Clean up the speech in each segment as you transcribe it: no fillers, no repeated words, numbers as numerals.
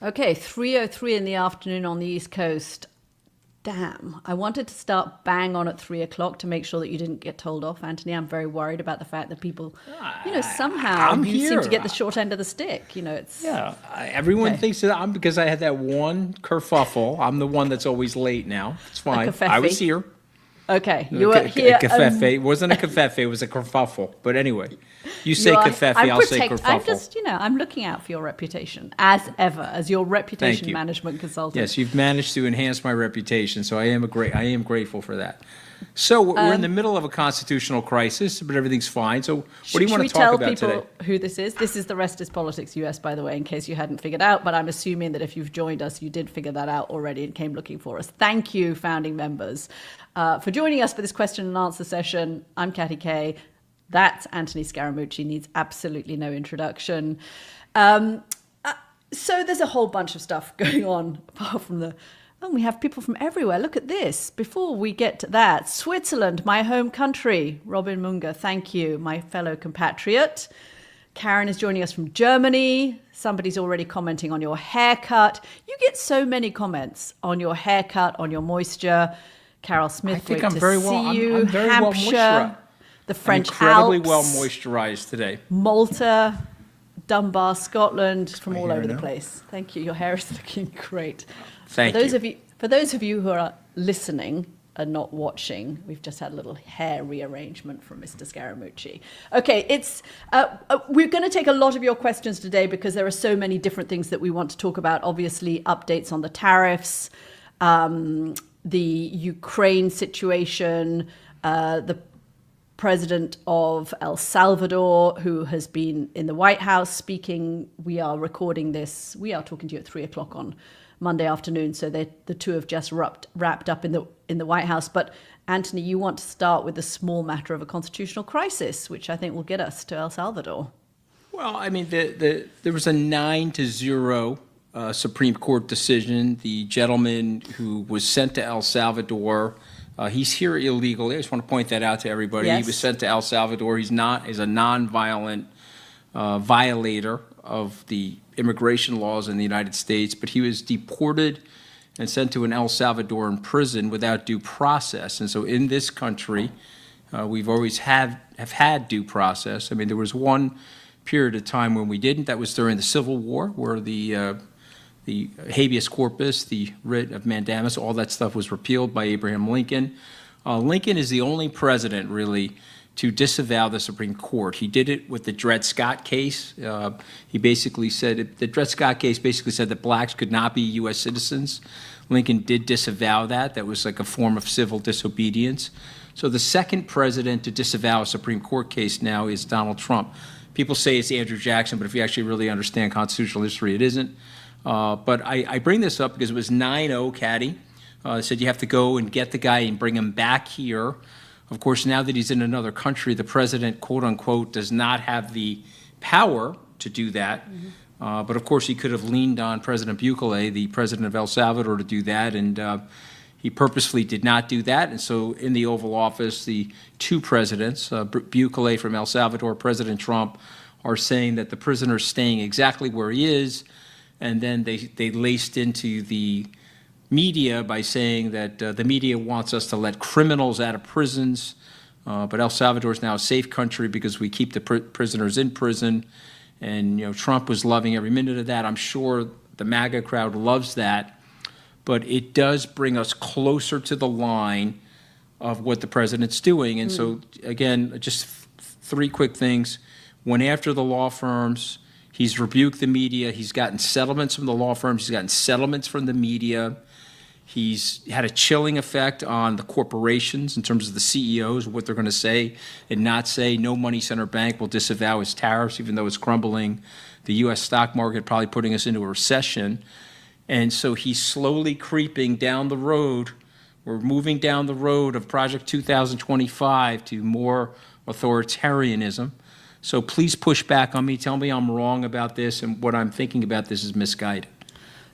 Okay, 3:03 in the afternoon on the East Coast. Damn, I wanted to start bang on at 3 o'clock to make sure that you didn't get told off, Anthony. I'm very worried about the fact that people, somehow I'm you seem to here. get the short end of the stick. It's Everyone okay. thinks that I'm because I had that one kerfuffle. I'm the one that's always late now. It's fine. I was kerfuffle. here. Okay, A you were here. covfefe. It wasn't a covfefe. It was a kerfuffle. But anyway, you say You are. covfefe, I'll say kerfuffle. I'm just, I'm looking out for your reputation as ever, as your reputation you. management consultant. Yes, you've managed to enhance my reputation, so I am grateful for that. So we're in the middle of a constitutional crisis, but everything's fine. So what do you want to talk about today? Should we tell people who this is? This is the Rest is Politics US, by the way, in case you hadn't figured out. But I'm assuming that if you've joined us, you did figure that out already and came looking for us. Thank you, founding members, for joining us for this question and answer session. I'm Katty Kay. That's Anthony Scaramucci, needs absolutely no introduction. So there's a whole bunch of stuff going on, apart from we have people from everywhere. Look at this. Before we get to that, Switzerland, my home country. Robin Munger, thank you, my fellow compatriot. Karen is joining us from Germany. Somebody's already commenting on your haircut. You get so many comments on your haircut, on your moisture. Carol Smith, I think great I'm to very see well. you. I'm very well Hampshire, moisturized. the French incredibly Alps, well moisturized today. Malta, Dunbar, Scotland, from my all hair over the now? place. Thank you. Your hair is looking great. Thank you. For those of you who are listening and not watching, we've just had a little hair rearrangement from Mr. Scaramucci. Okay, we're going to take a lot of your questions today because there are so many different things that we want to talk about. Obviously, updates on the tariffs, the Ukraine situation, the president of El Salvador, who has been in the White House speaking. We are recording this. We are talking to you at 3 o'clock on Monday afternoon. So the two have just wrapped up in the White House. But Anthony, you want to start with the small matter of a constitutional crisis, which I think will get us to El Salvador. Well, I mean, there was a 9-0 Supreme Court decision. The gentleman who was sent to El Salvador, he's here illegally. I just want to point that out to everybody. Yes. He was sent to El Salvador. He's a nonviolent violator of the immigration laws in the United States, but he was deported and sent to an El Salvadoran prison without due process. And so in this country, we've always have had due process. I mean, there was one period of time when we didn't. That was during the Civil War, where the habeas corpus, the writ of mandamus, all that stuff was repealed by Abraham Lincoln. Lincoln is the only president, really, to disavow the Supreme Court. He did it with the Dred Scott case. He basically said, the Dred Scott case basically said that blacks could not be U.S. citizens. Lincoln did disavow that. That was like a form of civil disobedience. So the second president to disavow a Supreme Court case now is Donald Trump. People say it's Andrew Jackson, but if you actually really understand constitutional history, it isn't. But I bring this up because it was 9-0, Katty. Said you have to go and get the guy and bring him back here. Of course, now that he's in another country, the president, quote unquote, does not have the power to do that. Mm-hmm. But of course, he could have leaned on President Bukele, the president of El Salvador, to do that. And he purposefully did not do that. And so in the Oval Office, the two presidents, Bukele from El Salvador, President Trump, are saying that the prisoner is staying exactly where he is. And then they laced into the media by saying that the media wants us to let criminals out of prisons, but El Salvador is now a safe country because we keep the prisoners in prison. And Trump was loving every minute of that. I'm sure the MAGA crowd loves that, but it does bring us closer to the line of what the president's doing. And so, again, just three quick things. Went after the law firms. He's rebuked the media. He's gotten settlements from the law firms. He's gotten settlements from the media. He's had a chilling effect on the corporations in terms of the CEOs, what they're going to say and not say. No money center bank will disavow his tariffs, even though it's crumbling the U.S. stock market, probably putting us into a recession. And so he's slowly creeping down the road. We're moving down the road of Project 2025 to more authoritarianism. So please push back on me. Tell me I'm wrong about this, and what I'm thinking about this is misguided.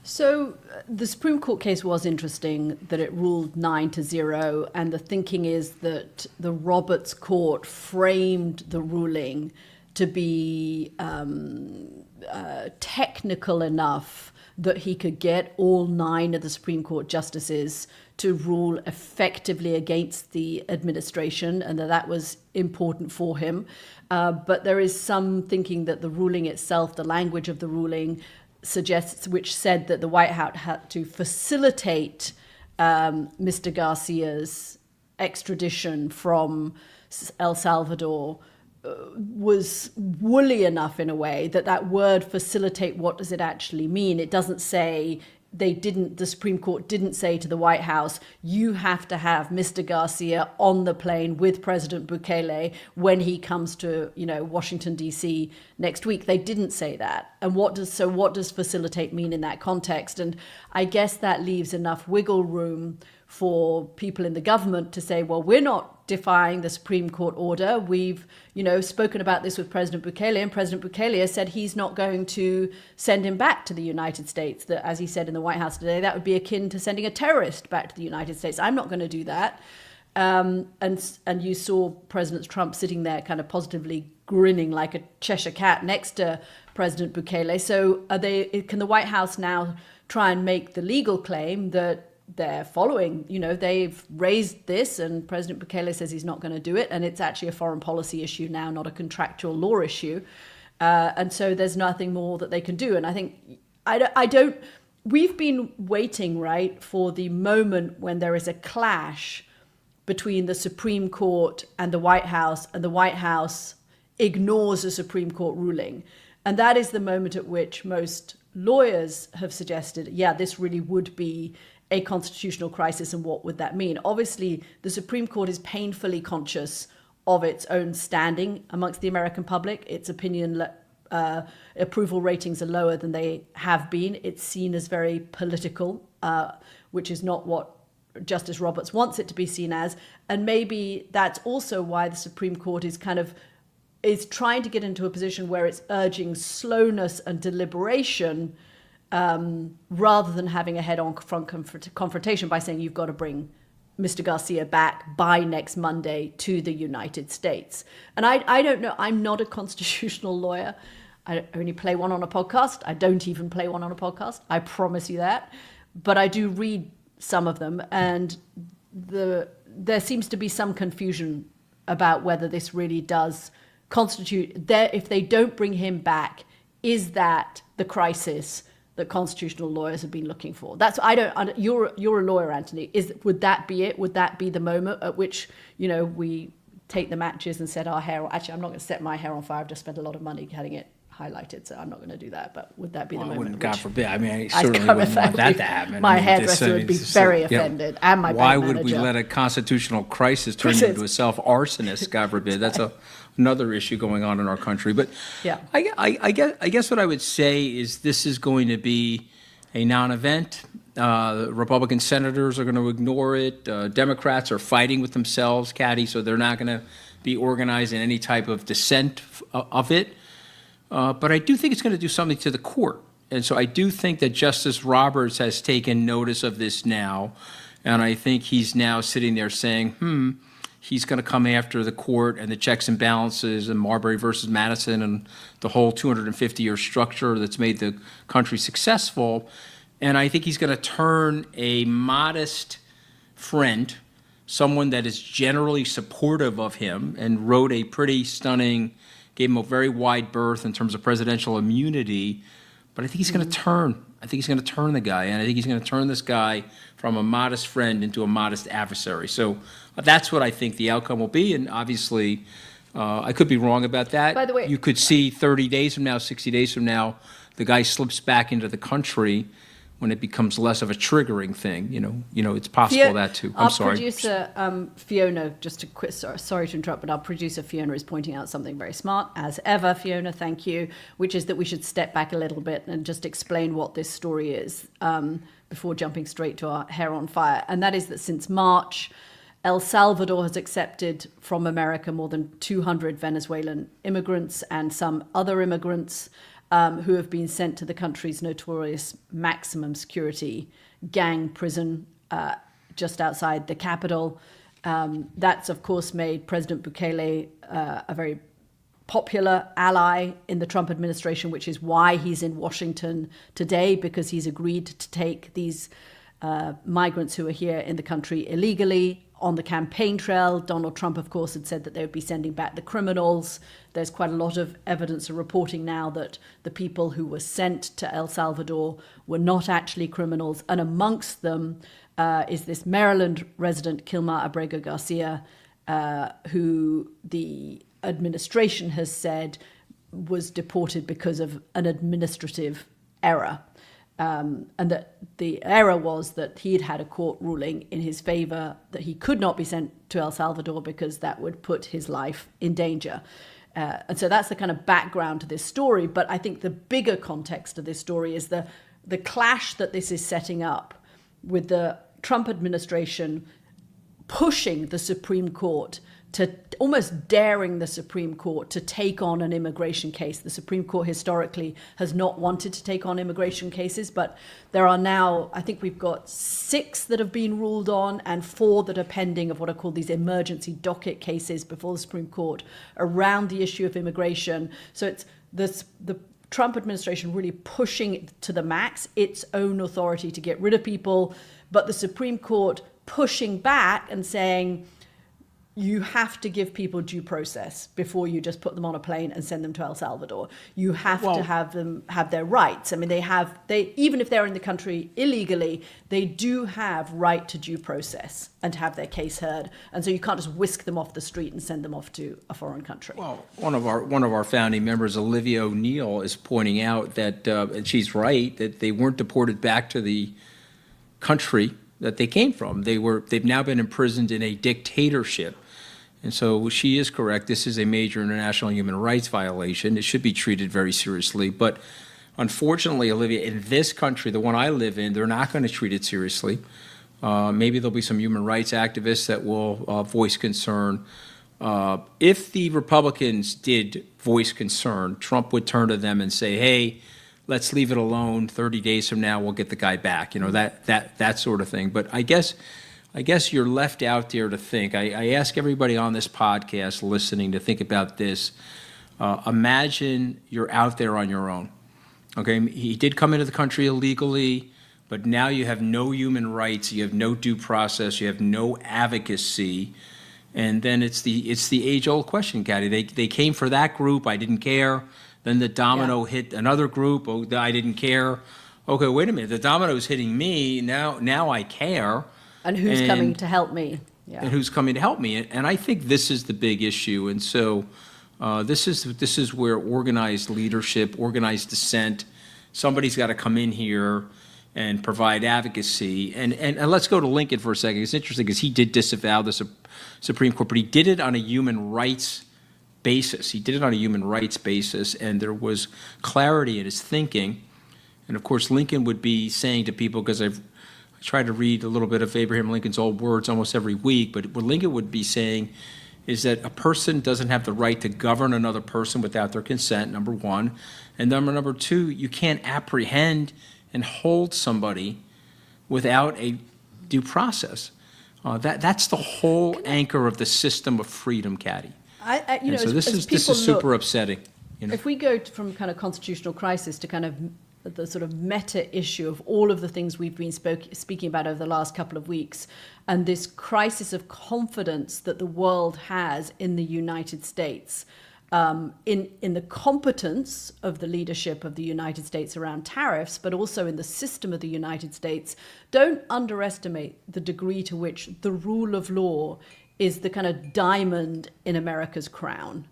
So the Supreme Court case was interesting that it ruled 9-0, and the thinking is that the Roberts Court framed the ruling to be technical enough that he could get all 9 of the Supreme Court justices to rule effectively against the administration, and that was important for him. But there is some thinking that the ruling itself, the language of the ruling, suggests, which said that the White House had to facilitate Mr. Garcia's extradition from El Salvador, was woolly enough in a way that word facilitate, what does it actually mean? It doesn't say, the Supreme Court didn't say to the White House, you have to have Mr. Garcia on the plane with President Bukele when he comes to, Washington, D.C. next week. They didn't say that. And what does facilitate mean in that context? And I guess that leaves enough wiggle room for people in the government to say, well, we're not defying the Supreme Court order. We've, spoken about this with President Bukele, and President Bukele has said he's not going to send him back to the United States. That, as he said in the White House today, that would be akin to sending a terrorist back to the United States. I'm not going to do that. And you saw President Trump sitting there kind of positively grinning like a Cheshire cat next to President Bukele. So can the White House now try and make the legal claim that they're following, they've raised this and President Bukele says he's not going to do it, and it's actually a foreign policy issue now, not a contractual law issue. And so there's nothing more that they can do. And I think, we've been waiting, right, for the moment when there is a clash between the Supreme Court and the White House, and the White House ignores a Supreme Court ruling. And that is the moment at which most lawyers have suggested, this really would be a constitutional crisis, and what would that mean? Obviously, the Supreme Court is painfully conscious of its own standing amongst the American public. Its opinion approval ratings are lower than they have been. It's seen as very political, which is not what Justice Roberts wants it to be seen as. And maybe that's also why the Supreme Court is trying to get into a position where it's urging slowness and deliberation, rather than having a head-on confrontation by saying you've got to bring Mr. Garcia back by next Monday to the United States. And I don't know, I'm not a constitutional lawyer. I only play one on a podcast. I don't even play one on a podcast. I promise you that. But I do read some of them, and there seems to be some confusion about whether this really does constitute, if they don't bring him back, is that the crisis that constitutional lawyers have been looking for? You're a lawyer, Anthony. Would that be it? Would that be the moment at which, we take the matches and set our hair on? Actually, I'm not going to set my hair on fire. I've just spent a lot of money getting it highlighted, so I'm not going to do that. But would that be the moment? God forbid. I mean, I certainly wouldn't want that to happen. My hairdresser would be very offended, and my bank Why manager. would we let a constitutional crisis turn into a self-arsonist, God forbid? That's another issue going on in our country. But yeah. I guess what I would say is this is going to be a non-event. Republican senators are going to ignore it. Democrats are fighting with themselves, Katty, so they're not going to be organizing any type of dissent of it. But I do think it's going to do something to the court. And so I do think that Justice Roberts has taken notice of this now. And I think he's now sitting there saying, he's going to come after the court and the checks and balances and Marbury versus Madison and the whole 250-year structure that's made the country successful. And I think he's going to turn a modest friend, someone that is generally supportive of him and wrote a pretty stunning, gave him a very wide berth in terms of presidential immunity. But I think he's going to turn. I think he's going to turn the guy, and I think he's going to turn this guy from a modest friend into a modest adversary. So that's what I think the outcome will be, and obviously I could be wrong about that. By the way, you could see 30 days from now, 60 days from now, the guy slips back into the country when it becomes less of a triggering thing. It's possible that too. I'm sorry. Our producer, Fiona, just a quick, sorry to interrupt, but our producer, Fiona, is pointing out something very smart, as ever, Fiona, thank you, which is that we should step back a little bit and just explain what this story is before jumping straight to our hair on fire. And that is that since March, El Salvador has accepted from America more than 200 Venezuelan immigrants and some other immigrants who have been sent to the country's notorious maximum security gang prison just outside the capital. That's, of course, made President Bukele a very popular ally in the Trump administration, which is why he's in Washington today, because he's agreed to take these migrants who are here in the country illegally. On the campaign trail, Donald Trump, of course, had said that they would be sending back the criminals. There's quite a lot of evidence or reporting now that the people who were sent to El Salvador were not actually criminals. And amongst them is this Maryland resident, Kilmar Abrego Garcia, who the administration has said was deported because of an administrative error. And that the error was that he'd had a court ruling in his favor that he could not be sent to El Salvador because that would put his life in danger. And so that's the kind of background to this story. But I think the bigger context of this story is the clash that this is setting up with the Trump administration pushing the Supreme Court to almost daring the Supreme Court to take on an immigration case. The Supreme Court historically has not wanted to take on immigration cases, but there are now, I think we've got 6 that have been ruled on and 4 that are pending of what are called these emergency docket cases before the Supreme Court around the issue of immigration. So it's the Trump administration really pushing to the max its own authority to get rid of people, but the Supreme Court pushing back and saying, you have to give people due process before you just put them on a plane and send them to El Salvador. You have to have them have their rights. I mean, they even if they're in the country illegally, they do have right to due process and to have their case heard. And so you can't just whisk them off the street and send them off to a foreign country. Well, one of our founding members, Olivia O'Neill, is pointing out that, and she's right, that they weren't deported back to the country that they came from. They've now been imprisoned in a dictatorship. And so she is correct. This is a major international human rights violation. It should be treated very seriously. But unfortunately, Olivia, in this country, the one I live in, they're not going to treat it seriously. Maybe there'll be some human rights activists that will voice concern. If the Republicans did voice concern, Trump would turn to them and say, hey, let's leave it alone. 30 days from now, we'll get the guy back. You know, that sort of thing. But I guess you're left out there to think. I ask everybody on this podcast listening to think about this. Imagine you're out there on your own. Okay, he did come into the country illegally, but now you have no human rights, you have no due process, you have no advocacy, and then it's the age-old question, Katty. They came for that group, I didn't care. Then the domino hit another group, oh, I didn't care. Okay, wait a minute, the domino's hitting me, now I care. And who's coming to help me? Yeah. And who's coming to help me? And I think this is the big issue. And so this is where organized leadership, organized dissent, somebody's got to come in here and provide advocacy. And let's go to Lincoln for a second. It's interesting because he did disavow the Supreme Court, but he did it on a human rights basis. He did it on a human rights basis, and there was clarity in his thinking. And of course, Lincoln would be saying to people, because I try to read a little bit of Abraham Lincoln's old words almost every week, but what Lincoln would be saying is that a person doesn't have the right to govern another person without their consent, number one. And number two, you can't apprehend and hold somebody without a due process. That's the whole anchor of the system of freedom, Katty. So this is super upsetting. You know? If we go from kind of constitutional crisis to kind of the sort of meta issue of all of the things we've been speaking about over the last couple of weeks, and this crisis of confidence that the world has in the United States, in the competence of the leadership of the United States around tariffs, but also in the system of the United States, don't underestimate the degree to which the rule of law is the kind of diamond in America's crown.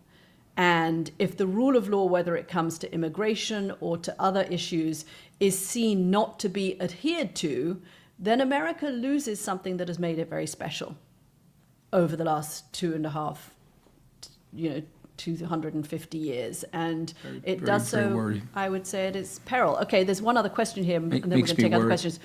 And if the rule of law, whether it comes to immigration or to other issues, is seen not to be adhered to, then America loses something that has made it very special over the last 250 years. And it does so, I would say, it is peril. Okay, there's one other question here, and then we're going to take other questions.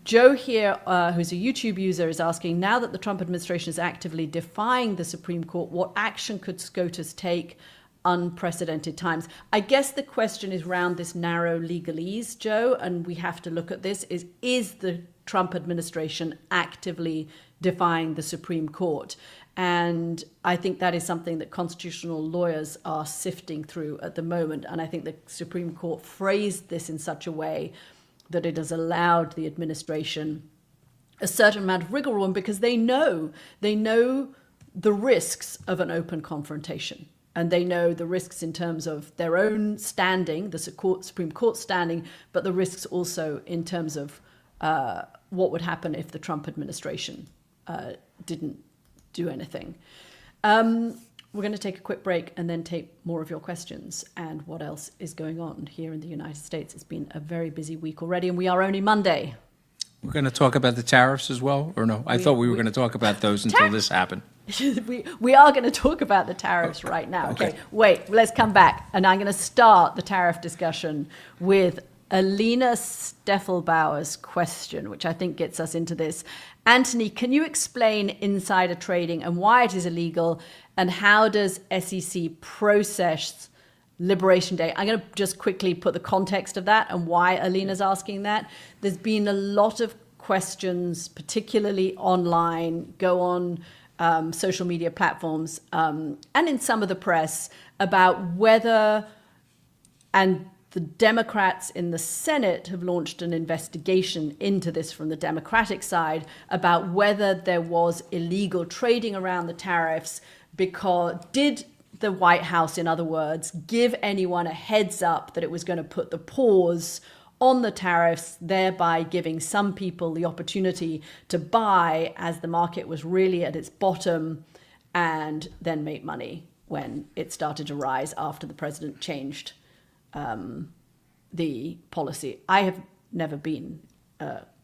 Joe here, who's a YouTube user, is asking, now that the Trump administration is actively defying the Supreme Court, what action could SCOTUS take unprecedented times. I guess the question is around this narrow legalese, Joe, and we have to look at this, is the Trump administration actively defying the Supreme Court? And I think that is something that constitutional lawyers are sifting through at the moment. And I think the Supreme Court phrased this in such a way that it has allowed the administration a certain amount of wiggle room, because they know the risks of an open confrontation. And they know the risks in terms of their own standing, the Supreme Court standing, but the risks also in terms of what would happen if the Trump administration didn't do anything. We're going to take a quick break and then take more of your questions and what else is going on here in the United States. It's been a very busy week already, and we are only Monday. We're going to talk about the tariffs as well, or no? I thought we were going to talk about those until this happened. We are going to talk about the tariffs right now. Okay, wait, let's come back. And I'm going to start the tariff discussion with Alina Steffelbauer's question, which I think gets us into this. Anthony, can you explain insider trading and why it is illegal, and how does SEC process Liberation Day? I'm going to just quickly put the context of that and why Alina's asking that. There's been a lot of questions, particularly online, go on social media platforms and in some of the press, about whether, and the Democrats in the Senate have launched an investigation into this from the Democratic side, about whether there was illegal trading around the tariffs, because did the White House, in other words, give anyone a heads up that it was going to put the pause on the tariffs, thereby giving some people the opportunity to buy as the market was really at its bottom, and then make money when it started to rise after the president changed the policy. I have never been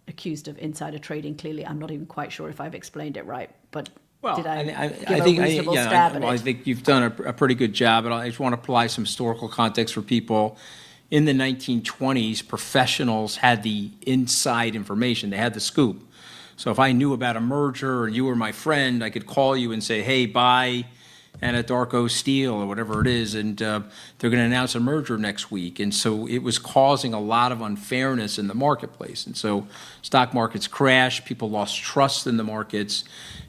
accused of insider trading. Clearly, I'm not even quite sure if I've explained it right, but did I give a reasonable stab at it? I think you've done a pretty good job, and I just want to apply some historical context for people. In the 1920s, professionals had the inside information. They had the scoop. So if I knew about a merger and you were my friend, I could call you and say, hey, buy Anadarko Steel or whatever it is, and they're going to announce a merger next week. And so it was causing a lot of unfairness in the marketplace. And so stock markets crashed, people lost trust in the markets.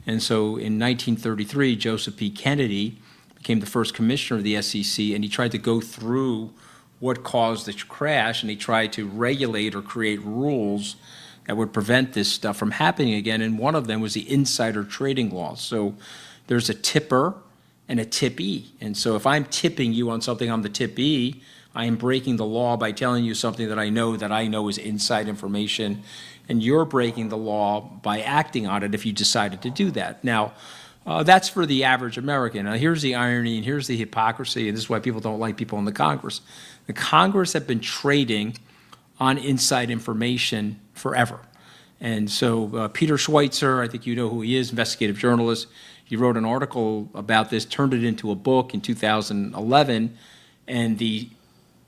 And so in 1933, Joseph P. Kennedy became the first commissioner of the SEC, and he tried to go through what caused the crash, and he tried to regulate or create rules that would prevent this stuff from happening again. And one of them was the insider trading law. So there's a tipper and a tippee. And so if I'm tipping you on something, I'm the tippee, I am breaking the law by telling you something that I know is inside information, and you're breaking the law by acting on it if you decided to do that. Now, that's for the average American. Now, here's the irony, and here's the hypocrisy, and this is why people don't like people in the Congress. The Congress have been trading on inside information forever. And so Peter Schweitzer, I think you know who he is, investigative journalist, he wrote an article about this, turned it into a book in 2011, and the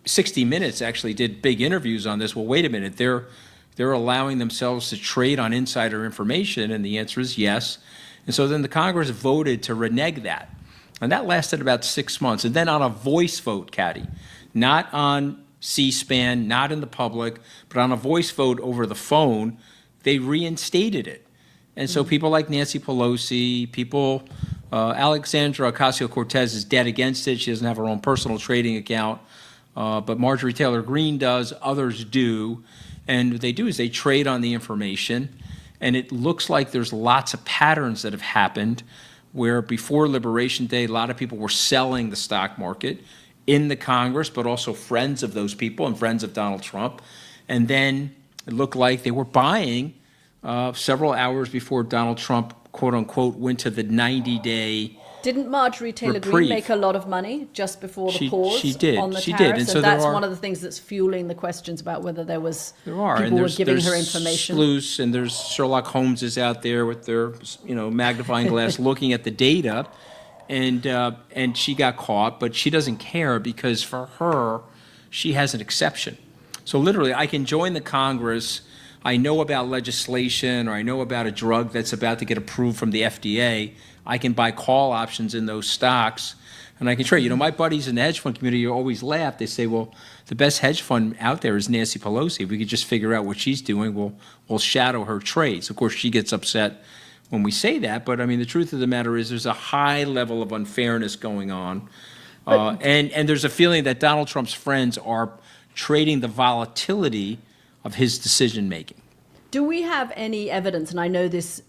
60 Minutes actually did big interviews on this. Well, wait a minute, they're allowing themselves to trade on insider information, and the answer is yes. And so then the Congress voted to renege that. And that lasted about 6 months. And then on a voice vote, Katty, not on C-SPAN, not in the public, but on a voice vote over the phone, they reinstated it. And so people like Nancy Pelosi, Alexandra Ocasio-Cortez is dead against it. She doesn't have her own personal trading account. But Marjorie Taylor Greene does, others do. And what they do is they trade on the information. And it looks like there's lots of patterns that have happened where before Liberation Day, a lot of people were selling the stock market in the Congress, but also friends of those people and friends of Donald Trump. And then it looked like they were buying several hours before Donald Trump, quote unquote, went to the 90-day Didn't Marjorie Taylor Greene make a lot of money just before the pause on the she tariffs? Did. And so that's one of the things that's fueling the questions about whether there was people were giving her information. Sleuths, and there's Sherlock Holmeses out there with their magnifying glass looking at the data, and she got caught, but she doesn't care because for her, she has an exception. So literally, I can join the Congress. I know about legislation, or I know about a drug that's about to get approved from the FDA. I can buy call options in those stocks, And I can tell you, my buddies in the hedge fund community always laugh. They say, well, the best hedge fund out there is Nancy Pelosi. If we could just figure out what she's doing, we'll shadow her trades. Of course, she gets upset when we say that. But, I mean, the truth of the matter is there's a high level of unfairness going on. And there's a feeling that Donald Trump's friends are trading the volatility of his decision-making. Do we have any evidence, and I know this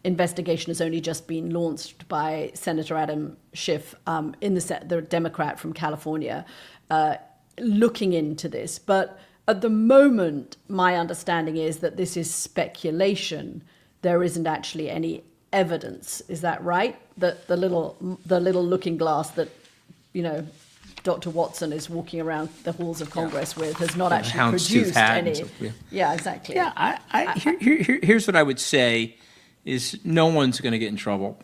investigation has only just been launched by Senator Adam Schiff, the Democrat from California, looking into this. But at the moment, my understanding is that this is speculation. There isn't actually any evidence. Is that right? That the little looking glass that, Dr. Watson is walking around the halls of Congress with has not actually produced any. Yeah, exactly. Yeah, here's what I would say is no one's going to get in trouble.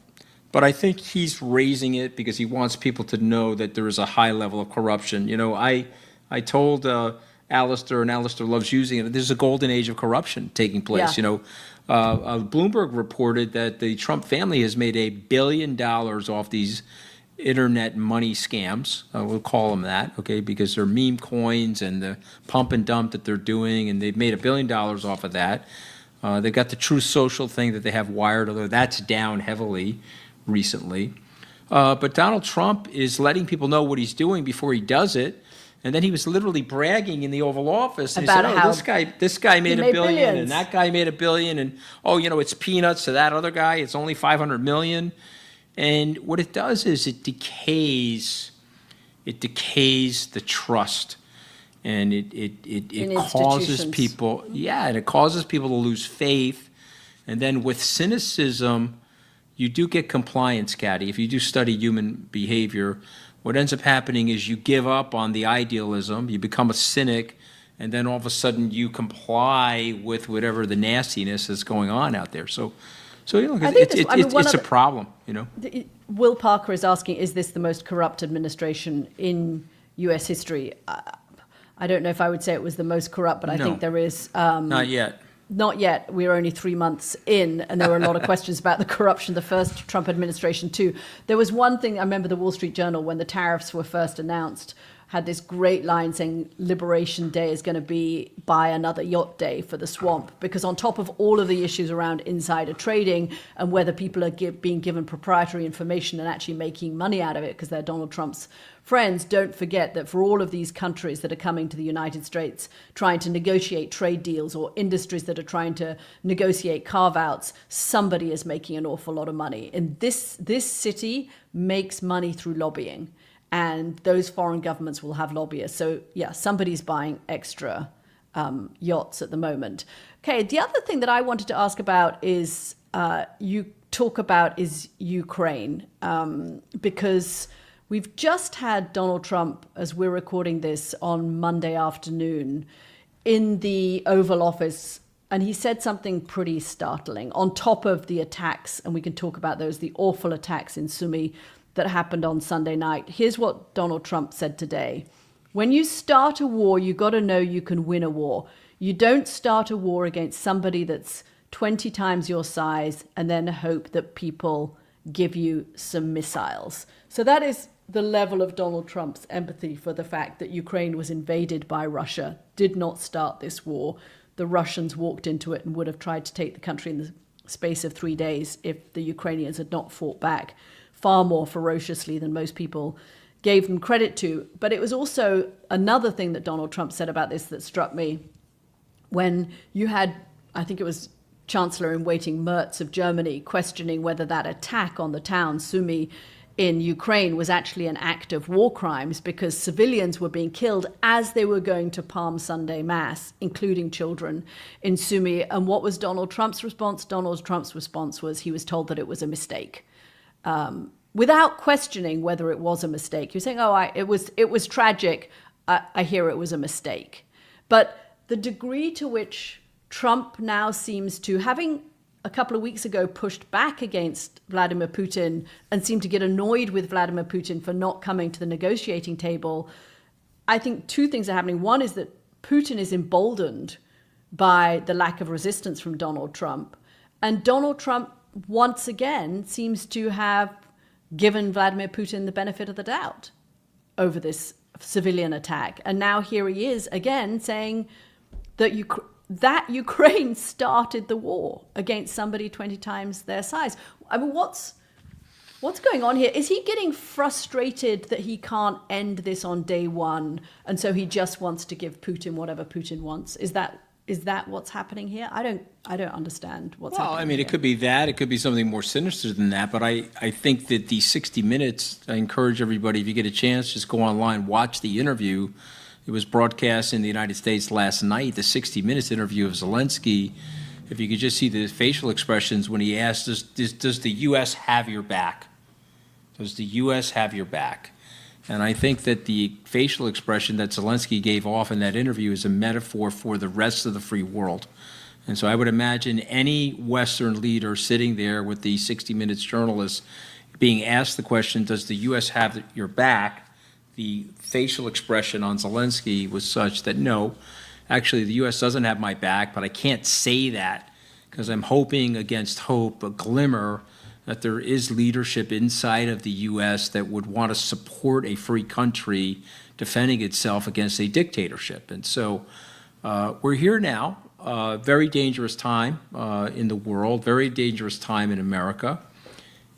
But I think he's raising it because he wants people to know that there is a high level of corruption. I told Alistair, and Alistair loves using it, there's a golden age of corruption taking place. Yeah. Bloomberg reported that the Trump family has made $1 billion off these internet money scams, we'll call them that, okay, because they're meme coins and the pump and dump that they're doing, and they've made $1 billion off of that. They've got the True Social thing that they have Wired, although that's down heavily recently. But Donald Trump is letting people know what he's doing before he does it. And then he was literally bragging in the Oval Office. And about he said, how this guy made $1 billion, billions. And that guy made $1 billion, and it's peanuts to that other guy. It's only $500 million. And what it does is it decays the trust, and it causes people, and it causes people to lose faith. And then with cynicism, you do get compliance, Katty. If you do study human behavior, what ends up happening is you give up on the idealism, you become a cynic, and then all of a sudden you comply with whatever the nastiness is going on out there. So it's a problem, Will Parker is asking, is this the most corrupt administration in U.S. history? I don't know if I would say it was the most corrupt, but I think there is... not yet. Not yet. We're only 3 months in, and there were a lot of questions about the corruption the first Trump administration, too. There was one thing, I remember the Wall Street Journal, when the tariffs were first announced, had this great line saying Liberation Day is going to be buy another yacht day for the swamp, because on top of all of the issues around insider trading and whether people are being given proprietary information and actually making money out of it because they're Donald Trump's friends, don't forget that for all of these countries that are coming to the United States trying to negotiate trade deals, or industries that are trying to negotiate carve-outs, somebody is making an awful lot of money. And this city makes money through lobbying. And those foreign governments will have lobbyists. So, somebody's buying extra yachts at the moment. Okay, the other thing that I wanted to ask about is Ukraine, because we've just had Donald Trump, as we're recording this on Monday afternoon, in the Oval Office, and he said something pretty startling on top of the attacks, and we can talk about those, the awful attacks in Sumy that happened on Sunday night. Here's what Donald Trump said today. When you start a war, you got to know you can win a war. You don't start a war against somebody that's 20 times your size and then hope that people give you some missiles. So that is the level of Donald Trump's empathy for the fact that Ukraine was invaded by Russia, did not start this war. The Russians walked into it and would have tried to take the country in the space of 3 days if the Ukrainians had not fought back far more ferociously than most people gave them credit to. But it was also another thing that Donald Trump said about this that struck me, when you had, I think it was Chancellor in Waiting Merz of Germany, questioning whether that attack on the town Sumy in Ukraine was actually an act of war crimes, because civilians were being killed as they were going to Palm Sunday Mass, including children in Sumy. And what was Donald Trump's response? Donald Trump's response was he was told that it was a mistake. Without questioning whether it was a mistake. You're saying, it was tragic. I hear it was a mistake. But the degree to which Trump now seems to, having a couple of weeks ago pushed back against Vladimir Putin and seemed to get annoyed with Vladimir Putin for not coming to the negotiating table, I think two things are happening. One is that Putin is emboldened by the lack of resistance from Donald Trump. And Donald Trump, once again, seems to have given Vladimir Putin the benefit of the doubt over this civilian attack. And now here he is again saying that Ukraine started the war against somebody 20 times their size. I mean, what's going on here? Is he getting frustrated that he can't end this on day one, and so he just wants to give Putin whatever Putin wants? Is that what's happening here? I don't understand what's happening. Well, I mean, here. it could be that. It could be something more sinister than that. But I think that the 60 Minutes, I encourage everybody, if you get a chance, just go online, watch the interview. It was broadcast in the United States last night, the 60 Minutes interview of Zelensky. If you could just see the facial expressions when he asked, does the U.S. have your back? Does the U.S. have your back? And I think that the facial expression that Zelensky gave off in that interview is a metaphor for the rest of the free world. And so I would imagine any Western leader sitting there with the 60 Minutes journalists being asked the question, does the U.S. have your back? The facial expression on Zelensky was such that no, actually the U.S. doesn't have my back, but I can't say that because I'm hoping against hope, a glimmer that there is leadership inside of the U.S. that would want to support a free country defending itself against a dictatorship. And so we're here now, very dangerous time in the world, very dangerous time in America.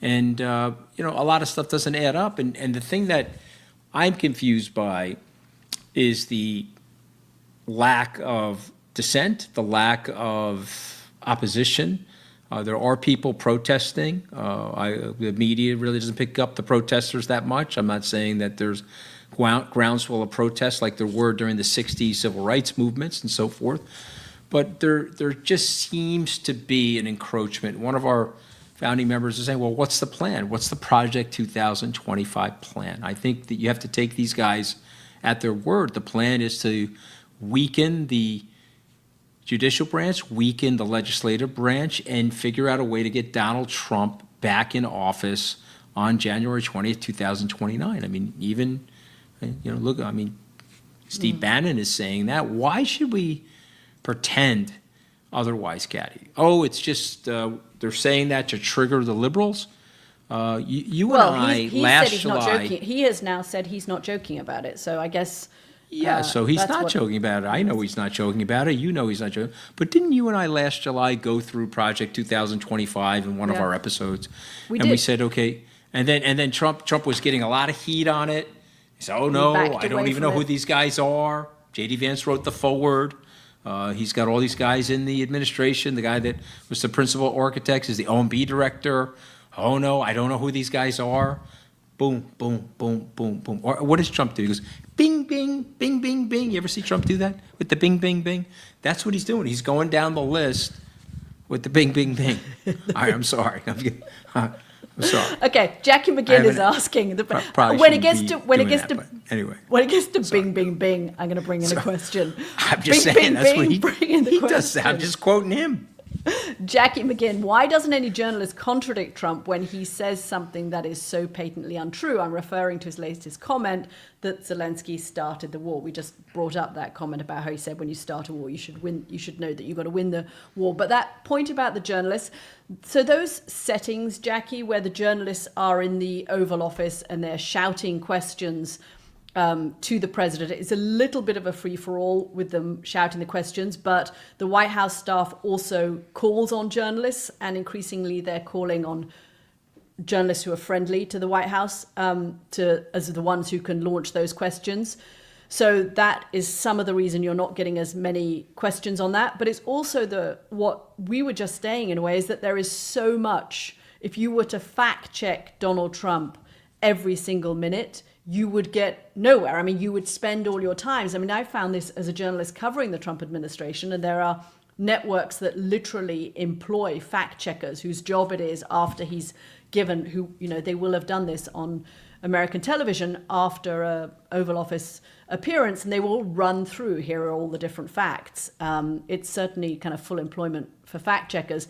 And, a lot of stuff doesn't add up. And the thing that I'm confused by is the lack of dissent, the lack of opposition. There are people protesting. The media really doesn't pick up the protesters that much. I'm not saying that there's groundswell of protests like there were during the 60s civil rights movements and so forth. But there just seems to be an encroachment. One of our founding members is saying, well, what's the plan? What's the Project 2025 plan? I think that you have to take these guys at their word. The plan is to weaken the judicial branch, weaken the legislative branch, and figure out a way to get Donald Trump back in office on January 20th, 2029. I mean, even, look, I mean, Steve Bannon is saying that. Why should we pretend otherwise, Katty? Oh, it's just they're saying that to trigger the liberals. You and I he last said he's July. not joking. He has now said he's not joking about it. So I guess. Yeah, so he's not joking about it. I know he's not joking about it. You know he's not joking. But didn't you and I last July go through Project 2025 in one of our episodes? We and did. We said, okay. And then Trump was getting a lot of heat on it. He said, oh, no, I don't even know who these guys are. J.D. Vance wrote the foreword. He's got all these guys in the administration. The guy that was the principal architect is the OMB director. Oh, no, I don't know who these guys are. Boom, boom, boom, boom, boom. Or what does Trump do? He goes, bing, bing, bing, bing, bing. You ever see Trump do that with the bing, bing, bing? That's what he's doing. He's going down the list with the bing, bing, bing. All right, I'm sorry. I'm sorry. Okay, Jackie McGinn is asking when it gets to bing, bing, bing. I'm going to bring in a question. I'm just bing, saying bing, that's bing, what he does. I'm just quoting him. Jackie McGinn, why doesn't any journalist contradict Trump when he says something that is so patently untrue? I'm referring to his latest comment that Zelensky started the war. We just brought up that comment about how he said when you start a war, you should win. You should know that you've got to win the war. But that point about the journalists, so those settings, Jackie, where the journalists are in the Oval Office and they're shouting questions to the president. It's a little bit of a free-for-all with them shouting the questions, but the White House staff also calls on journalists, and increasingly they're calling on journalists who are friendly to the White House as the ones who can launch those questions. So that is some of the reason you're not getting as many questions on that. But it's also what we were just saying in a way is that there is so much. If you were to fact check Donald Trump every single minute, you would get nowhere. I mean, you would spend all your times. I mean, I found this as a journalist covering the Trump administration, and there are networks that literally employ fact checkers whose job it is after he's given, they will have done this on American television after a Oval Office appearance, and they will run through, here are all the different facts. It's certainly kind of full employment for fact checkers,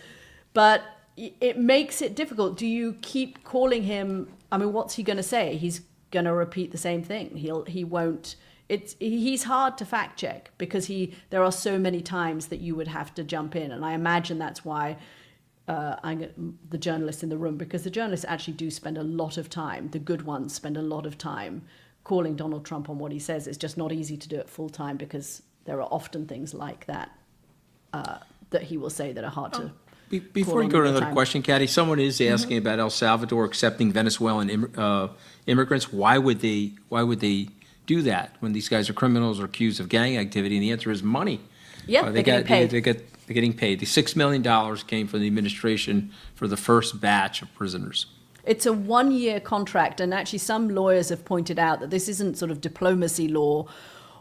but it makes it difficult. Do you keep calling him? I mean, what's he going to say? He's going to repeat the same thing. He won't. He's hard to fact check because there are so many times that you would have to jump in, and I imagine that's why the journalists in the room, because the journalists actually do spend a lot of time, the good ones spend a lot of time calling Donald Trump on what he says. It's just not easy to do it full time because there are often things like that that he will say that are hard to. Before you go to another question, Katty, someone is asking about El Salvador accepting Venezuelan immigrants. Why would they do that when these guys are criminals or accused of gang activity? And the answer is money. Yeah, they're getting paid. They're getting paid. The $6 million came from the administration for the first batch of prisoners. It's a 1-year contract, and actually some lawyers have pointed out that this isn't sort of diplomacy law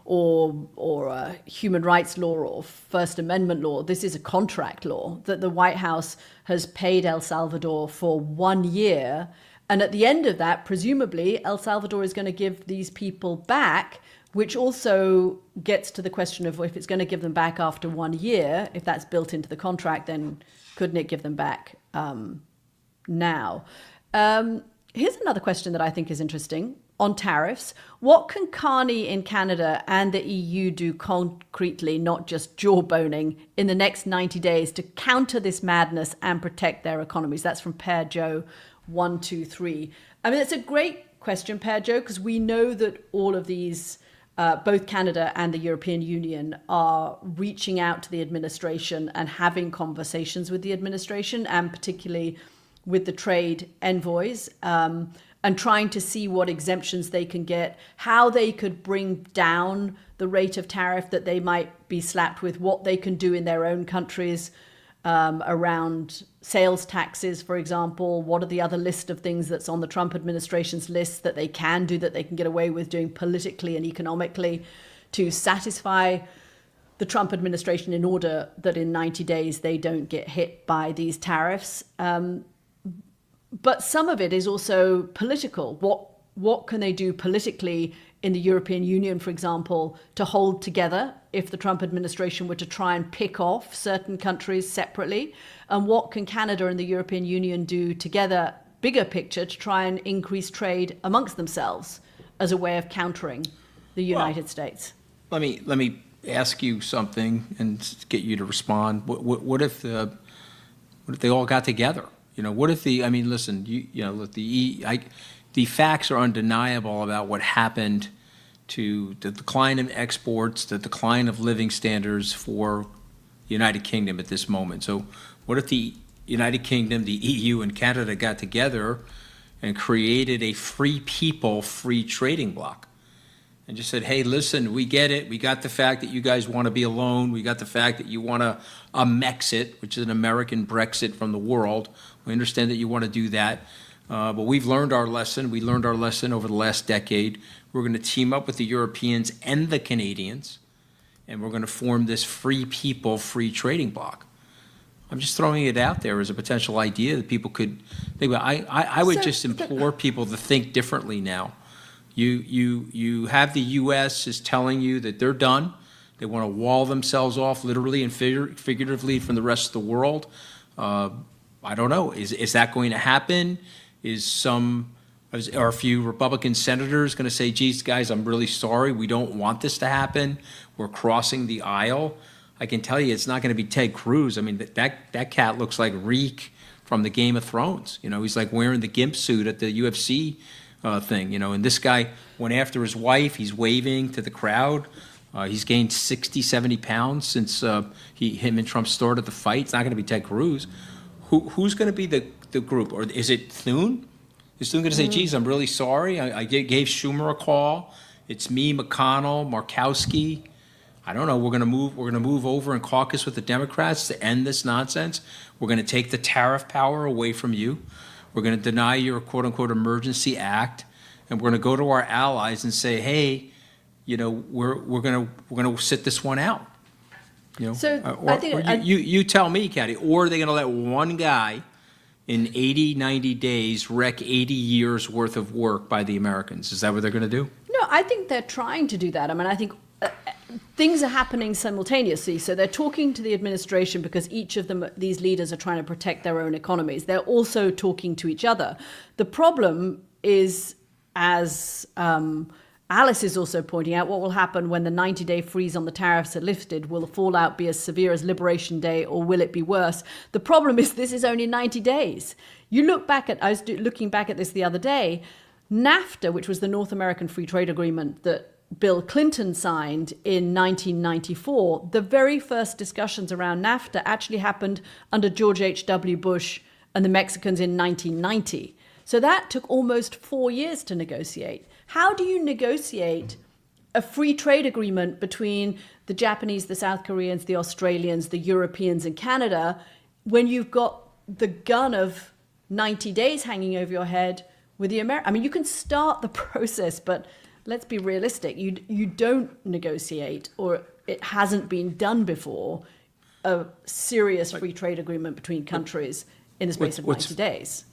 or human rights law or First Amendment law. This is a contract law that the White House has paid El Salvador for 1 year. And at the end of that, presumably, El Salvador is going to give these people back, which also gets to the question of if it's going to give them back after 1 year, if that's built into the contract, then couldn't it give them back now? Here's another question that I think is interesting on tariffs. What can Carney in Canada and the EU do concretely, not just jawboning, in the next 90 days to counter this madness and protect their economies? That's from Pair Joe 123. I mean, it's a great question, Pair Joe, because we know that all of these, both Canada and the European Union, are reaching out to the administration and having conversations with the administration, and particularly with the trade envoys, and trying to see what exemptions they can get, how they could bring down the rate of tariff that they might be slapped with, what they can do in their own countries around sales taxes, for example. What are the other list of things that's on the Trump administration's list that they can do, that they can get away with doing politically and economically to satisfy the Trump administration in order that in 90 days they don't get hit by these tariffs. But some of it is also political. What can they do politically in the European Union, for example, to hold together if the Trump administration were to try and pick off certain countries separately? And what can Canada and the European Union do together, bigger picture, to try and increase trade amongst themselves as a way of countering the United States? Let me ask you something and get you to respond. What if they all got together? What if listen, look, the facts are undeniable about what happened to the decline in exports, the decline of living standards for the United Kingdom at this moment. So what if the United Kingdom, the EU, and Canada got together and created a free people, free trading bloc? And just said, hey, listen, we get it. We got the fact that you guys want to be alone. We got the fact that you want a Mexit, which is an American Brexit from the world. We understand that you want to do that. But we've learned our lesson. We learned our lesson over the last decade. We're going to team up with the Europeans and the Canadians, and we're going to form this free people, free trading bloc. I'm just throwing it out there as a potential idea that people could think about. I would just implore people to think differently now. You have the U.S. is telling you that they're done. They want to wall themselves off literally and figuratively from the rest of the world. I don't know. Is that going to happen? Are a few Republican senators going to say, geez, guys, I'm really sorry. We don't want this to happen. We're crossing the aisle. I can tell you it's not going to be Ted Cruz. I mean, that cat looks like Reek from the Game of Thrones. He's like wearing the gimp suit at the UFC thing, and this guy went after his wife. He's waving to the crowd. He's gained 60, 70 pounds since him and Trump started the fight. It's not going to be Ted Cruz. Who's going to be the group? Or is it Thune? Is Thune going to say, geez, I'm really sorry. I gave Schumer a call. It's me, McConnell, Markowski. I don't know. We're going to move over and caucus with the Democrats to end this nonsense. We're going to take the tariff power away from you. We're going to deny your quote-unquote emergency act, and we're going to go to our allies and say, "Hey, we're going to sit this one out." You tell me, Katty. Or are they going to let one guy in 80, 90 days wreck 80 years worth of work by the Americans? Is that what they're going to do? No, I think they're trying to do that. I mean, I think things are happening simultaneously. So they're talking to the administration because each of them, these leaders, are trying to protect their own economies. They're also talking to each other. The problem is, as Alice is also pointing out what will happen when the 90-day freeze on the tariffs are lifted. Will the fallout be as severe as Liberation Day, or will it be worse? The problem is this is only 90 days. You look back at, I was looking back at this the other day, NAFTA, which was the North American Free Trade Agreement that Bill Clinton signed in 1994, the very first discussions around NAFTA actually happened under George H.W. Bush and the Mexicans in 1990. So that took almost 4 years to negotiate. How do you negotiate a free trade agreement between the Japanese, the South Koreans, the Australians, the Europeans, and Canada when you've got the gun of 90 days hanging over your head with the Americans? I mean, you can start the process, but let's be realistic. You don't negotiate, or it hasn't been done before, a serious free trade agreement between countries in the space of 90 days.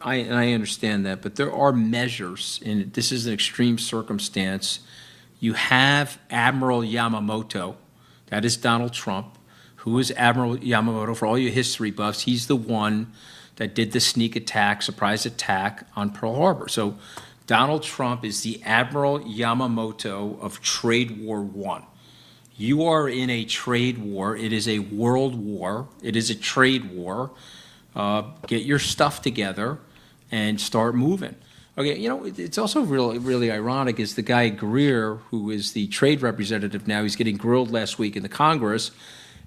I understand that, but there are measures, and this is an extreme circumstance. You have Admiral Yamamoto, that is Donald Trump. Who is Admiral Yamamoto? For all you history buffs, he's the one that did the sneak attack, surprise attack on Pearl Harbor. So Donald Trump is the Admiral Yamamoto of Trade War I. You are in a trade war. It is a world war. It is a trade war. Get your stuff together and start moving. Okay, it's also really ironic is the guy Greer, who is the trade representative now, he's getting grilled last week in the Congress,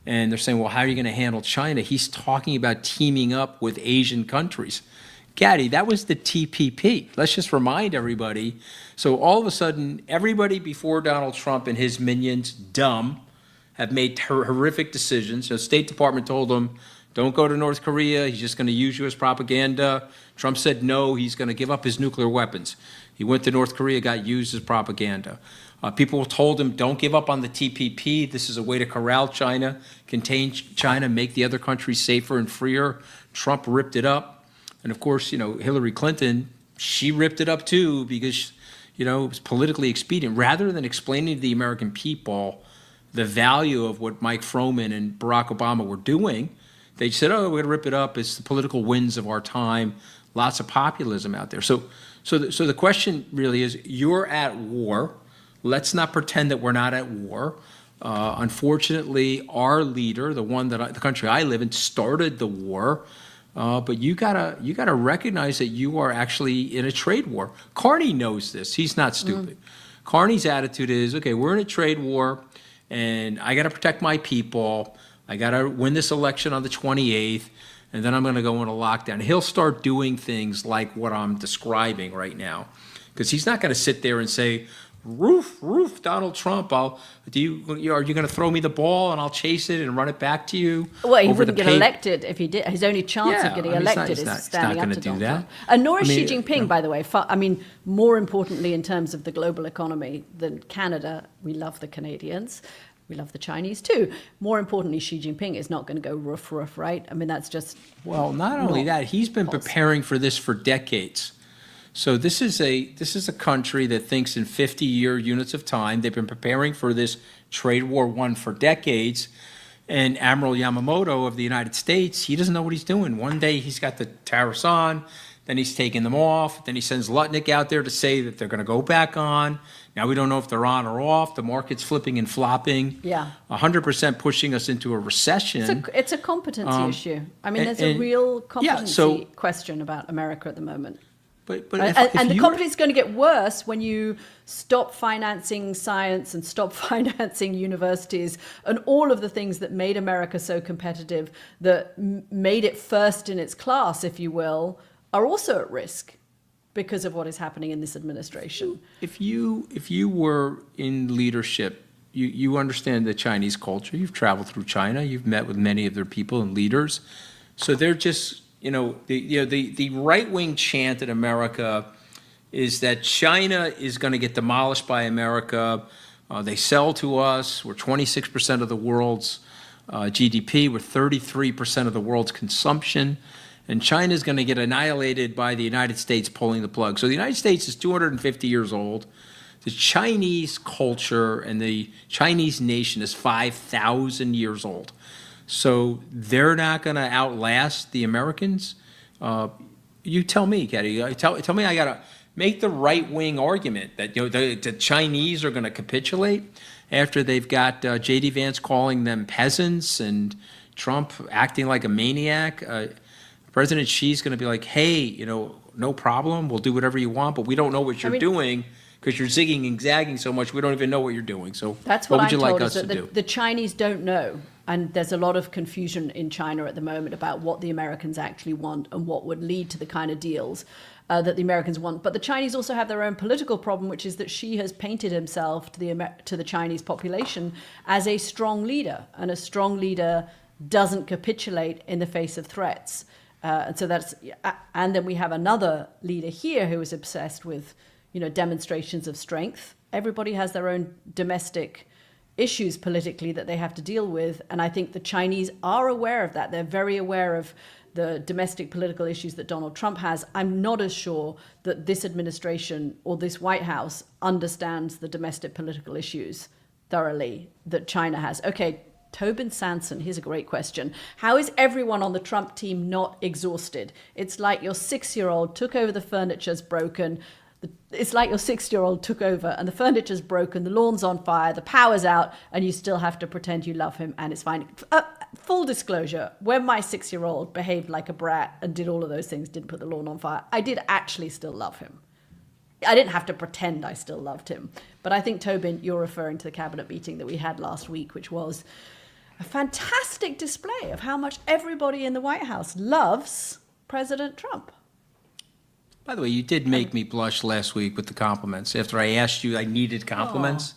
and they're saying, well, how are you going to handle China? He's talking about teaming up with Asian countries. Katty, that was the TPP. Let's just remind everybody. So all of a sudden, everybody before Donald Trump and his minions, dumb, have made horrific decisions. The State Department told them, don't go to North Korea. He's just going to use you as propaganda. Trump said no, he's going to give up his nuclear weapons. He went to North Korea, got used as propaganda. People told him, don't give up on the TPP. This is a way to corral China, contain China, make the other countries safer and freer. Trump ripped it up. And of course, Hillary Clinton, she ripped it up too because, it was politically expedient. Rather than explaining to the American people the value of what Mike Froman and Barack Obama were doing, they said, oh, we're going to rip it up. It's the political winds of our time. Lots of populism out there. So the question really is, you're at war. Let's not pretend that we're not at war. Unfortunately, our leader, the country I live in, started the war. But you gotta recognize that you are actually in a trade war. Carney knows this. He's not stupid. Carney's attitude is, okay, we're in a trade war, and I got to protect my people. I got to win this election on the 28th, and then I'm going to go into lockdown. He'll start doing things like what I'm describing right now, because he's not going to sit there and say, roof, Donald Trump, are you going to throw me the ball and I'll chase it and run it back to you? Well, he wouldn't get elected if he did. His only chance of getting elected is standing up to Donald Trump. And nor is Xi Jinping, by the way. More importantly, in terms of the global economy than Canada, we love the Canadians. We love the Chinese too. More importantly, Xi Jinping is not going to go roof, right? That's just... Well, not only that, he's been preparing for this for decades. So this is a country that thinks in 50-year units of time. They've been preparing for this trade war I for decades. And Admiral Yamamoto of the United States, he doesn't know what he's doing. One day he's got the tariffs on, then he's taking them off, then he sends Lutnick out there to say that they're going to go back on. Now we don't know if they're on or off. The market's flipping and flopping. Yeah. 100% pushing us into a recession. It's a competency issue. There's a real competency question about America at the moment. But the competency is going to get worse when you stop financing science and stop financing universities and all of the things that made America so competitive, that made it first in its class, if you will, are also at risk because of what is happening in this administration. If you were in leadership, you understand the Chinese culture. You've traveled through China. You've met with many of their people and leaders. So they're just... the right-wing chant in America is that China is going to get demolished by America. They sell to us. We're 26% of the world's GDP. We're 33% of the world's consumption. And China is going to get annihilated by the United States pulling the plug. So the United States is 250 years old. The Chinese culture and the Chinese nation is 5,000 years old. So they're not going to outlast the Americans. You tell me, Katty. Tell me I got to make the right-wing argument that the Chinese are going to capitulate after they've got J.D. Vance calling them peasants and Trump acting like a maniac. President Xi's going to be like, hey, no problem, we'll do whatever you want, but we don't know what you're doing because you're zigging and zagging so much, we don't even know what you're doing. So that's what what would you I'm like told, us is to that do? the Chinese don't know. And there's a lot of confusion in China at the moment about what the Americans actually want and what would lead to the kind of deals that the Americans want. But the Chinese also have their own political problem, which is that Xi has painted himself to the Chinese population as a strong leader. And a strong leader doesn't capitulate in the face of threats. And so and then we have another leader here who is obsessed with, demonstrations of strength. Everybody has their own domestic issues politically that they have to deal with. And I think the Chinese are aware of that. They're very aware of the domestic political issues that Donald Trump has. I'm not as sure that this administration or this White House understands the domestic political issues thoroughly that China has. Okay, Tobin Sanson, here's a great question. How is everyone on the Trump team not exhausted? It's like your 6-year-old took over, the furniture's broken. It's like your 6-year-old took over and the furniture's broken, the lawn's on fire, the power's out, and you still have to pretend you love him and it's fine. Full disclosure, when my 6-year-old behaved like a brat and did all of those things, didn't put the lawn on fire, I did actually still love him. I didn't have to pretend I still loved him. But I think, Tobin, you're referring to the cabinet meeting that we had last week, which was a fantastic display of how much everybody in the White House loves President Trump. By the way, you did make me blush last week with the compliments. After I asked you, I needed compliments.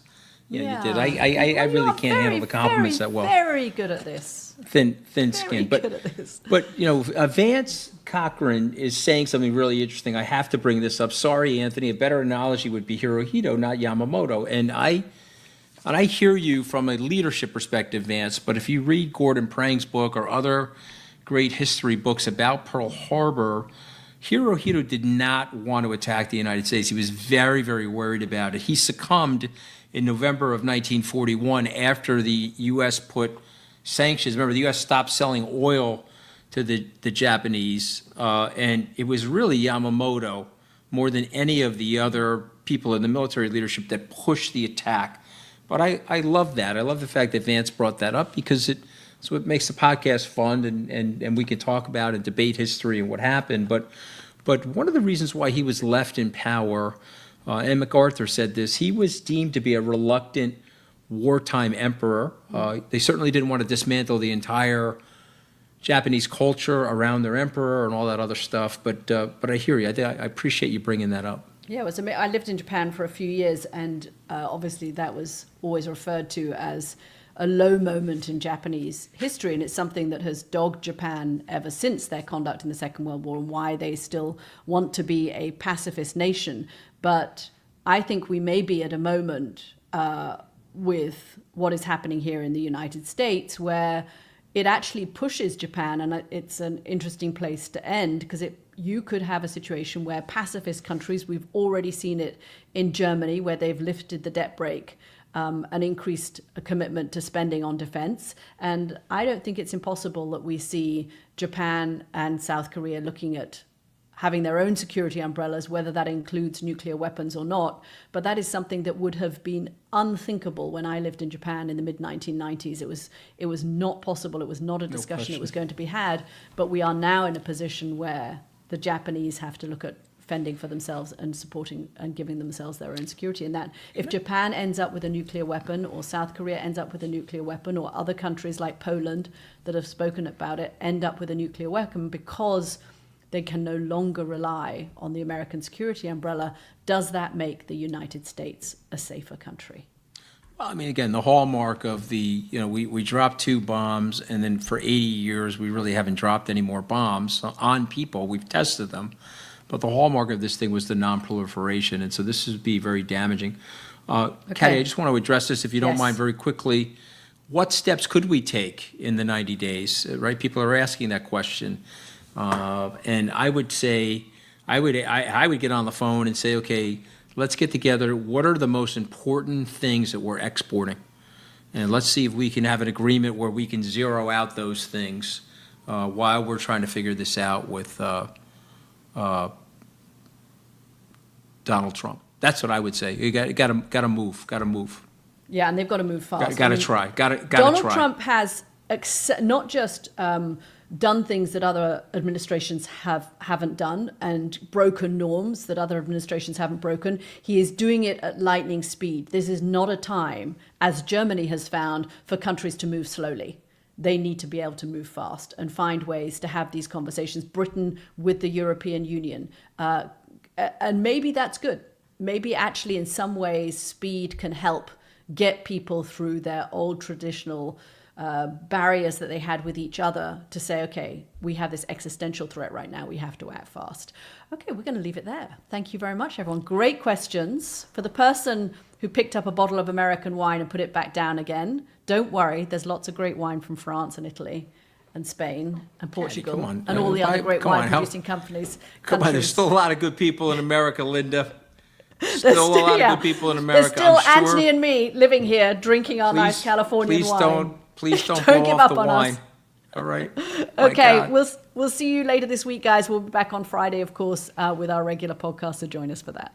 Yeah, you did. I really can't handle the compliments that well. Very good at this. Thin skin. Very good at this. But Vance Cochran is saying something really interesting. I have to bring this up. Sorry, Anthony. A better analogy would be Hirohito, not Yamamoto. And I hear you from a leadership perspective, Vance. But if you read Gordon Prang's book or other great history books about Pearl Harbor, Hirohito did not want to attack the United States. He was very, very worried about it. He succumbed in November of 1941 after the U.S. put sanctions. Remember, the U.S. stopped selling oil to the Japanese, and it was really Yamamoto, more than any of the other people in the military leadership, that pushed the attack. But I love that. I love the fact that Vance brought that up because it's what makes the podcast fun, and we can talk about and debate history and what happened. But one of the reasons why he was left in power, and MacArthur said this, he was deemed to be a reluctant wartime emperor. They certainly didn't want to dismantle the entire Japanese culture around their emperor and all that other stuff. But I hear you. I appreciate you bringing that up. Yeah, I lived in Japan for a few years, and obviously that was always referred to as a low moment in Japanese history, and it's something that has dogged Japan ever since their conduct in the Second World War and why they still want to be a pacifist nation. But I think we may be at a moment with what is happening here in the United States where it actually pushes Japan, and it's an interesting place to end because you could have a situation where pacifist countries, we've already seen it in Germany where they've lifted the debt brake, an increased commitment to spending on defense. And I don't think it's impossible that we see Japan and South Korea looking at having their own security umbrellas, whether that includes nuclear weapons or not. But that is something that would have been unthinkable when I lived in Japan in the mid-1990s. It was not possible. It was not a discussion that was going to be had. But we are now in a position where the Japanese have to look at fending for themselves and supporting and giving themselves their own security. And that if Japan ends up with a nuclear weapon, or South Korea ends up with a nuclear weapon, or other countries like Poland that have spoken about it end up with a nuclear weapon because they can no longer rely on the American security umbrella, does that make the United States a safer country? Well, I mean, again, the hallmark of we dropped 2 bombs, and then for 80 years, we really haven't dropped any more bombs on people. We've tested them. But the hallmark of this thing was the non-proliferation, and so this would be very damaging. Katty, I just want to address this, if you don't mind, very quickly. What steps could we take in the 90 days, right? People are asking that question. And I would say, I would get on the phone and say, okay, let's get together. What are the most important things that we're exporting? And let's see if we can have an agreement where we can zero out those things while we're trying to figure this out with Donald Trump. That's what I would say. You got to move. Yeah, and they've got to move fast. Got to try. Got to try. Donald Trump has not just done things that other administrations haven't done and broken norms that other administrations haven't broken. He is doing it at lightning speed. This is not a time, as Germany has found, for countries to move slowly. They need to be able to move fast and find ways to have these conversations. Britain with the European Union. And maybe that's good. Maybe actually in some ways speed can help get people through their old traditional barriers that they had with each other to say, okay, we have this existential threat right now. We have to act fast. Okay, we're going to leave it there. Thank you very much, everyone. Great questions. For the person who picked up a bottle of American wine and put it back down again, don't worry. There's lots of great wine from France and Italy and Spain and Portugal come on. and all the other great wine producing companies. Come on, there's still a lot of good people in America, Linda. Still a lot of good people in America. There's still I'm sure. Anthony and me living here drinking our nice Californian wine. Please don't Don't blow give off up the on wine. us. All right. Okay, we'll see you later this week, guys. We'll be back on Friday, of course, with our regular podcast, so join us for that.